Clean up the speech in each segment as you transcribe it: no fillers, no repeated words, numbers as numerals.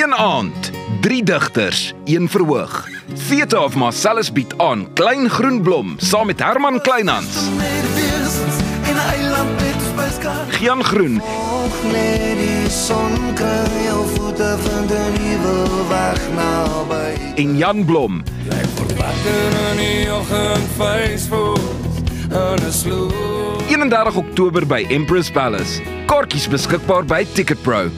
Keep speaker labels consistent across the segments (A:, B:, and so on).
A: Een aand, 3 digters, 1 verhoog. Theater of Marcellus bied aan Klein Groen Blom saam met Herman Kleinhans. Gian Groen en Jan Blom. 31 Oktober by Empress Palace. Kaartjies beskikbaar by Ticketpro.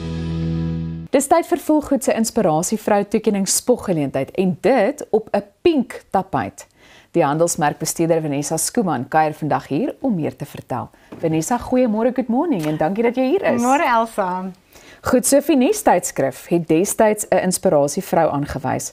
B: Dis tyd vir Volgoed se inspirasievrou toekenning spoggeleentheid en dit op 'n pink tapuit. Die handelsmerkbesteeder Vanessa Skuman kuier vandag hier om meer te vertel. Vanessa, goeiemôre, good morning en dankie dat jy hier is.
C: Môre Elsa.
B: Goed, so Finesse tydskrif het destyds 'n inspirasievrou aangewys.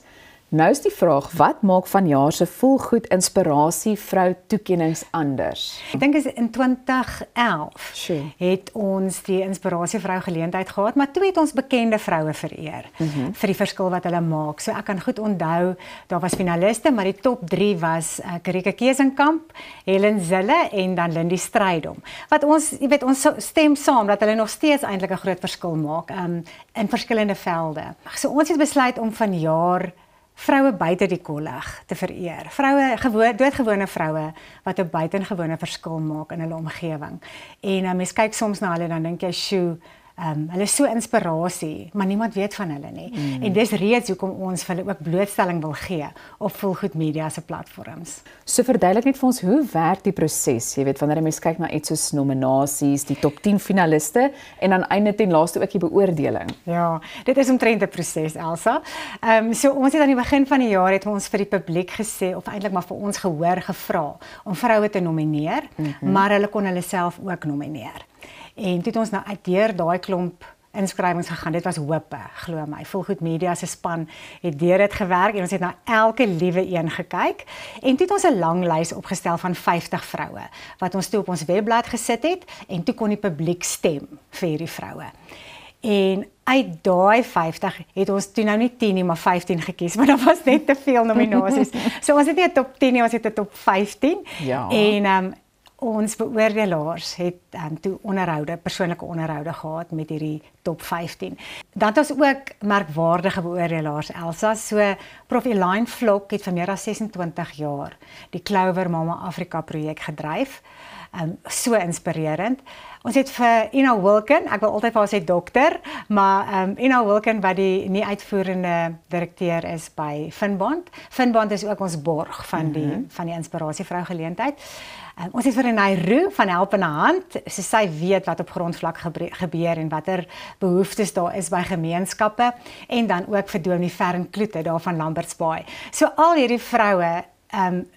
B: Nou is die vraag, wat maak vanjaar se Volgoed inspirasievrou toekennings anders?
C: Ek dink is in 2011
B: Sure.
C: het ons die inspirasievrou geleentheid gehad, maar toe het ons bekende vroue vereer vir die verskil wat hulle maak. So ek kan goed onthou, daar was finaliste, maar die top 3 was Karika Kesenkamp, Helen Zille en dan Lindy Strydom. Wat ons, jy weet, ons stem saam dat hulle nog steeds eintlik 'n groot verskil maak in verskillende velde. So ons het besluit om vanjaar vroue buite die kolleg te vereer. Vroue, doodgewone vroue wat 'n buitengewone verskil maak in hulle omgewing. En mens kyk soms na hulle dan dink jy, "Sjoe, hulle is so inspirasie, maar niemand weet van hulle nie." En dis reeds hoekom ons vir hulle ook blootstelling wil gee op Volgoed Media se platforms.
B: So verduidelik net vir ons, hoe werk die proses? Jy weet, wanneer 'n mens kyk na iets soos nominasies, die top 10 finaliste en dan einde ten laaste ook die beoordeling.
C: Ja, dit is omtrent 'n proses, Elsa. So ons het aan die begin van die jaar het ons vir die publiek gesê, of eintlik maar vir ons gehoor gevra om vroue te nomineer, maar hulle kon hulle self ook nomineer. En toe het ons nou uit deur daai klomp inskrywings gegaan. Dit was hope, glo my. Volgoed Media se span het deur dit gewerk en ons het na elke liewe een gekyk. En toe het ons 'n lang lys opgestel van 50 vroue wat ons toe op ons webblad gesit het en toe kon die publiek stem vir hierdie vroue. En uit daai 50 het ons toe nou nie 10 nie, maar 15 gekies, maar daar was net te veel nominasies. So ons het nie 'n top 10 nie, ons het 'n top 15.
B: Ja.
C: En ons beoordelaars het toe persoonlike onderhoude gehad met hierdie top 15. Dan het ons ook merkwaardige beoordelaars, Elsa. So Prof Elaine Vlok het vir meer as 26 jaar die Clover Mama Afrika projek gedryf. So inspirerend. Ons het vir Ina Wilken, ek wil altyd vir haar sê dokter, maar Ina Wilken wat die nie uitvoerende direkteur is by Finbond. Finbond is ook ons borg van die inspirasievrou geleentheid. Ons het vir Renay Roux van Helpende Hand, so sy weet wat op grondvlak gebeur en watter behoeftes daar is by gemeenskappe, en dan ook vir Dominee Fern Kloete daar van Lambertsbaai. So al hierdie vroue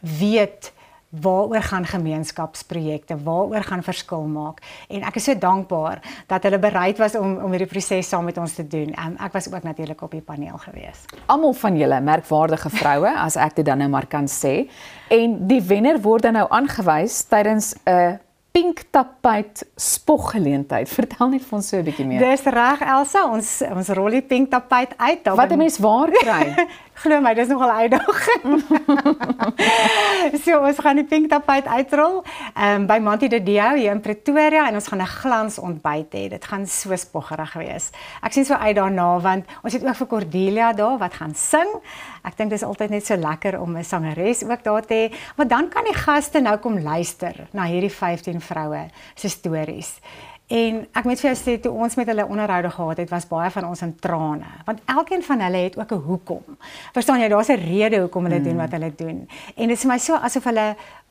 C: weet waaroor gaan gemeenskapsprojekte, waaroor gaan verskil maak. En ek is so dankbaar dat hulle bereid was om hierdie proses saam met ons te doen. Ek was ook natuurlik op die paneel gewees.
B: Almal van julle merkwaardige vroue, as ek dit dan nou maar kan sê. En die wenner word dan nou aangewys tydens 'n pink tapuit spoggeleentheid. Vertel net vir ons so 'n bietjie meer.
C: Dis reg, Elsa, ons rol die pink tapuit uit.
B: Wat 'n mens waar kry?
C: Glo my, dis nogal 'n uitdaging. So ons gaan die pink tapuit uitrol by Monty de Dio hier in Pretoria en ons gaan 'n glansontbyt hê. Dit gaan so spoggerig wees. Ek sien so uit daarna want ons het ook vir Cordelia daar wat gaan sing. Ek dink dis altyd net so lekker om 'n sangeres ook daar te hê, maar dan kan die gaste nou kom luister na hierdie 15 vroue se stories. En ek moet vir jou sê, toe ons met hulle onderhoude gehad het, was baie van ons in trane. Want elkeen van hulle het ook 'n hoekom. Verstaan jy, daar's 'n rede hoekom hulle doen wat hulle doen. En dit is vir my so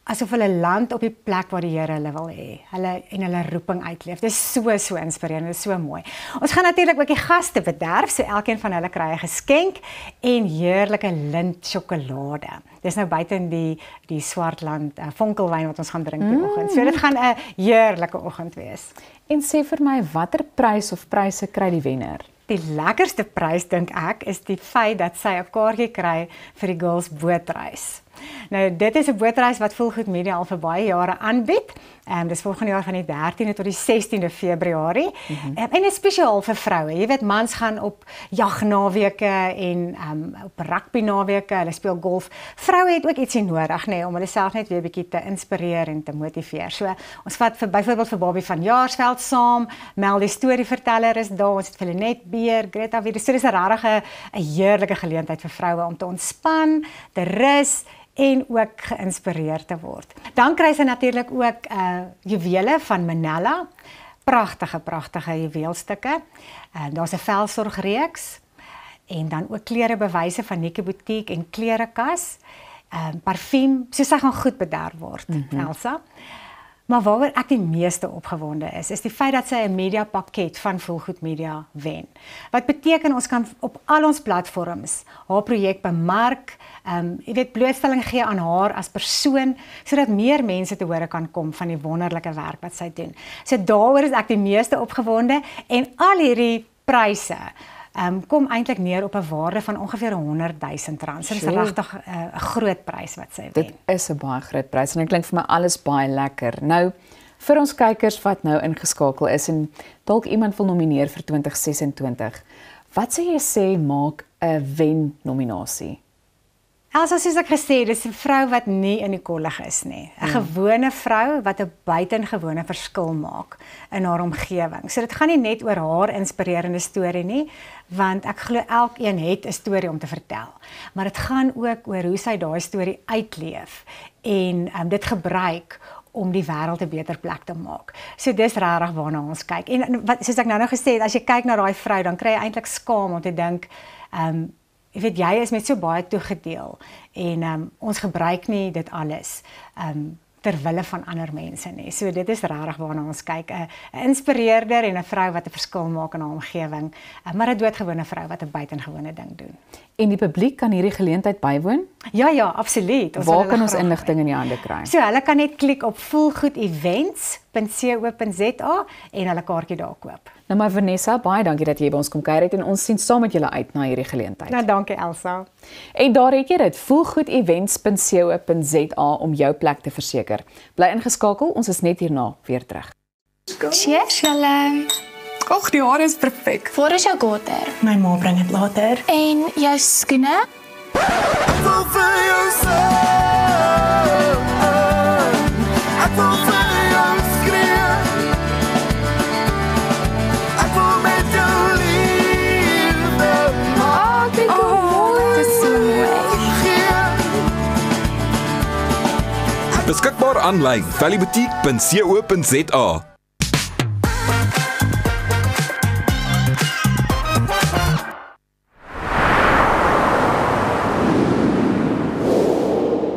C: asof hulle land op die plek waar die Here hulle wil hê. Hulle roeping uitleef. Dit is so inspirerend, dit is so mooi. Ons gaan natuurlik ook die gaste bederf, so elkeen van hulle kry 'n geskenk en heerlike lint sjokolade. Dis nou buite in die Swartland vonkelwyn wat ons gaan drink die oggend. So dit gaan 'n heerlike oggend wees.
B: En sê vir my, watter prys of pryse kry die wenner?
C: Die lekkerste prys dink ek is die feit dat sy 'n kaartjie kry vir die girls bootreis. Nou dit is 'n bootreis wat Voelgoed Media al vir baie jare aanbied. Dis volgende jaar van die 13de tot die 16de Februarie. En dit is spesiaal vir vroue. Jy weet, mans gaan op jagnaweke en op rugby naweke, hulle speel golf. Vroue het ook ietsie nodig, om hulle self net weer 'n bietjie te inspireer en te motiveer. So ons vat byvoorbeeld vir Bobby van Jaarsveld saam, Mel die storieverteller is daar, ons het vir Lenet Beer, Greta Wiede. So dis 'n regtig 'n heerlike geleentheid vir vroue om te ontspan, te rus en ook geïnspireer te word. Dan kry sy natuurlik ook juwele van Manella, pragtige juweelstukke. Daar's 'n velsorgreeks en dan ook klerebewyse van Nikki Boutique en klerekas, parfuum, so sy gaan goed bederf word, Elsa. Maar waaroor ek die meeste opgewonde is die feit dat sy 'n media pakket van Voelgoed Media wen. Wat beteken ons kan op al ons platforms haar projek bemark, jy weet, blootstelling gee aan haar as persoon, sodat meer mense te hore kan kom van die wonderlike werk wat sy doen. So daaroor is ek die meeste opgewonde en al hierdie pryse kom eintlik neer op 'n waarde van ongeveer R100,000. So dit is regtig 'n groot prys wat sy wen.
B: Dit is 'n baie groot prys en dit klink vir my alles baie lekker. Nou, vir ons kykers wat nou ingeskakel is en dalk iemand wil nomineer vir 2026, wat sou jy sê maak 'n wen-nominasie?
C: Elsa, soos ek gesê, dis 'n vrou wat nie in die kollig is nie. 'n gewone vrou wat 'n buitengewone verskil maak in haar omgewing. So dit gaan nie net oor haar inspirerende storie nie, want ek glo elkeen het 'n storie om te vertel. Maar dit gaan ook oor hoe sy daai storie uitleef en dit gebruik om die wêreld 'n beter plek te maak. So dis regtig waarna ons kyk. En wat soos ek nou gesê het, as jy kyk na daai vrou, dan kry jy eintlik skaam om te dink, jy weet, jy is met so baie toegedeel en ons gebruik nie dit alles ter wille van ander mense nie. So dit is regtig waarna ons kyk, 'n inspireerder en 'n vrou wat 'n verskil maak in haar omgewing, maar 'n doodgewone vrou wat 'n buitengewone ding doen.
B: En die publiek kan hierdie geleentheid bywoon?
C: Ja, absoluut.
B: Waar kan ons inligting in die hande kry?
C: So hulle kan net klik op voelgoedevents.co.za en hulle kaartjie daar koop.
B: Nou maar Vanessa, baie dankie dat jy by ons kom kuier het en ons sien saam met julle uit na hierdie geleentheid.
C: Nou dankie Elsa.
B: En daar het jy dit, voelgoedevents.co.za om jou plek te verseker. Bly ingeskakel, ons is net hierna weer terug.
D: Cheers, julle.
E: Och, die hare is perfek.
D: Waar is jou gater?
E: My ma bring dit later.
D: En jou skoene?
A: Beskikbaar aanlyn, vallyboutique.co.za.